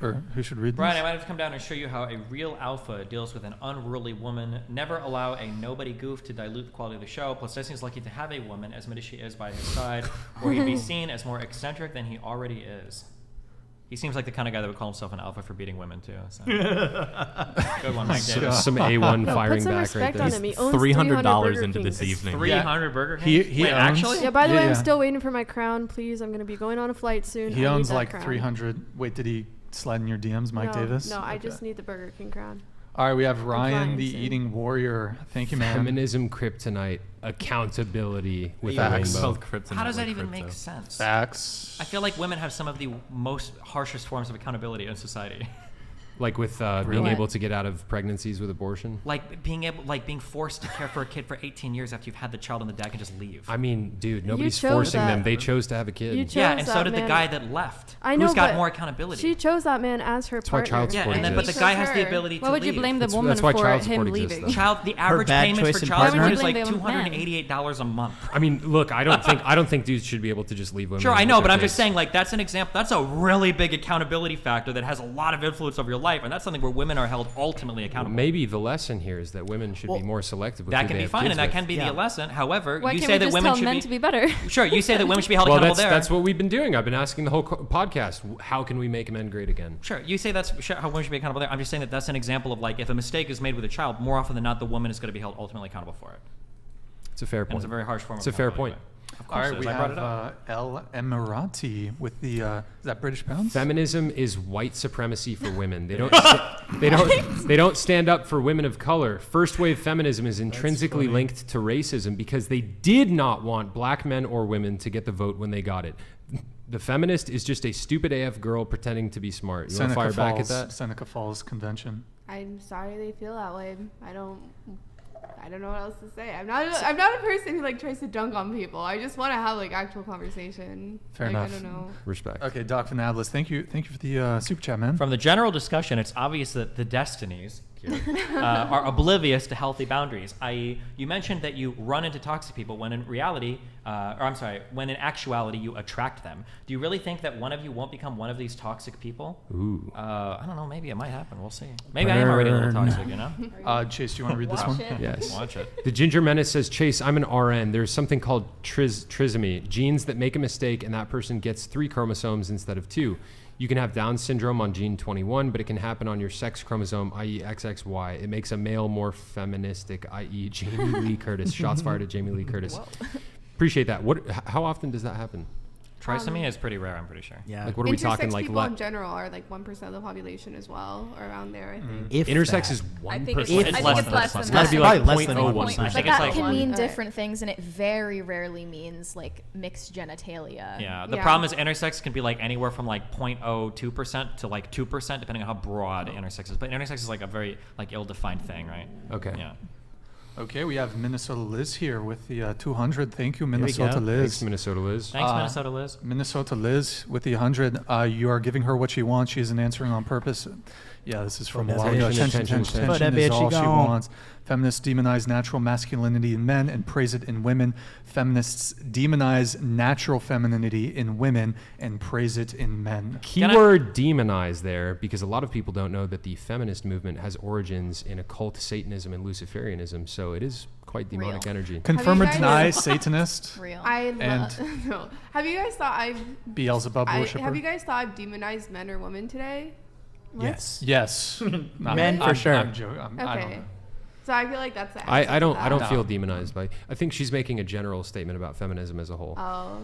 Or who should read this? Brian, I might have to come down and show you how a real alpha deals with an unruly woman. Never allow a nobody goof to dilute the quality of the show. Plus, Destiny's lucky to have a woman, as much as she is by his side, or he'd be seen as more eccentric than he already is. He seems like the kind of guy that would call himself an alpha for beating women, too. So. Good one, Mike Davis. Some A1 firing put some back respect right on there. him. He owns $300 Burger into Kings. this evening. 300 Burger King? He Wait, owns- actually? Yeah, by the way, Yeah. I'm still waiting for my crown. Please, I'm going to be going on a flight soon. He I need owns that like crown. 300. Wait, did he slide in your DMs, Mike no, Davis? No, I Okay. just need the Burger King crown. All right, we have Ryan, flying the soon. eating warrior. Thank you, man. Feminism, kryptonite, accountability with a Facts. rainbow. Both kryptonite How does that like even crypto. make sense? Facts. I feel like women have some of the most harshest forms of accountability in society. Like with being Really? able to get out of pregnancies with abortion. Like being forced to care for a kid for 18 years after you've had the child on the deck and just leave. I mean, dude, nobody's chose forcing them. that. They chose to have a kid. You chose Yeah, and so that did the man. guy that left. I know, who's got but more accountability. She chose that man as her That's why partner. child yeah, support and then but the exists. guy has the her. ability Why to would you leave. blame the That's- woman that's why for child him support exists, leaving? though. The average bad payment choice for in child partner? support is Why would like you blame the $288 a month. I mean, look, I don't think dudes should be able to just leave women. Sure, I with know, their but I'm kids. just saying, like, that's an example. That's a really big accountability factor that has a lot of influence over your life, and that's something where women are held ultimately accountable. Maybe the lesson here is that women should be more selective with that who can they be have fine, kids and that with. can be the lesson. However, Why you can't say we that just women tell should men be. to be better? Sure, you say that women should be held Well, accountable that's there. what we've been doing. I've been asking the whole podcast. How can we make men great again? Sure, you say that's how women should be accountable there. I'm just saying that that's an example of, like, if a mistake is made with a child, more often than not, the woman is going to be held ultimately accountable for it. It's a fair And point. it's a very harsh form It's of a fair accountability. point. Of All course right, it we is. I brought have it up. El Emirati with the is that British pounds? Feminism is white supremacy for women. They don't. They don't stand up for women of color. First wave feminism is intrinsically funny. linked to racism because they did not want black men or women to get the vote when they got it. The feminist is just a stupid AF girl pretending to be smart. You want to fire back at that? Seneca Falls Convention. I'm sorry they feel that way. I don't know what else to say. I'm not a person who like tries to dunk on people. I just want to have like actual conversation. Fair like, enough. I don't know. Respect. Okay, Doc Van Adlis, thank you for the super chat, man. From the general discussion, it's obvious that the Destinies are oblivious to healthy boundaries. I.e., you mentioned that you run into toxic people when in reality, when in actuality you attract them. Do you really think that one of you won't become one of these toxic people? Ooh. I don't know. Maybe it might happen. We'll see. Maybe I am already a little Burn. toxic, you know? Chase, do you want to read this one? Yes. Watch it. The Ginger Menace says, Chase, I'm an RN. There's something called trisomy, genes that make a mistake and that person gets 3 chromosomes instead of 2. You can have Down syndrome on gene 21, but it can happen on your sex chromosome, i.e. XXY. It makes a male more feministic, i.e. Jamie Lee Curtis. Shots fired at Jamie Lee Curtis. Appreciate that. How often does that happen? Trisomy is pretty rare, I'm pretty sure. Yeah. Like, what are we talking? Intersex Like, people in general are like 1% of the population as well, or around there, I think. If intersex that. is 1%. I think it's, If I think less it's than less that. than It's gotta that. be like Probably less than 0.01%. 1%. I But think it's that like can one. mean Alright. different things, and it very rarely means like mixed genitalia. Yeah. The Yeah. problem is intersex can be like anywhere from like 0.02% to like 2%, depending on how broad intersex is. But intersex is like a very like ill-defined thing, right? Okay. Yeah. Okay, we have Minnesota Liz here with the 200. Thank you, we Minnesota go. Liz. Thanks, Minnesota Liz. Thanks, Minnesota Liz. Minnesota Liz with the 100. You are giving her what she wants. She isn't answering on purpose. Yeah, this is from a while ago. Attention, Attention attention. Put that is bitch all she gone. wants. Feminists demonize natural masculinity in men and praise it in women. Feminists demonize natural femininity in women and praise it in men. Keyword demonize there, because a lot of people don't know that the feminist movement has origins in occult Satanism and Luciferianism, so it is quite demonic Real. energy. Confirm or guys- deny Satanist, Real. I And- no. Have you guys thought Beelzebub worshiper. have you guys thought I've demonized men or women today? What? Yes. Yes. Men for sure. I'm joking. I don't Okay. know. So I feel like that's the answer I to don't that. feel demonized by. I think she's making a general statement about feminism as a whole. Oh.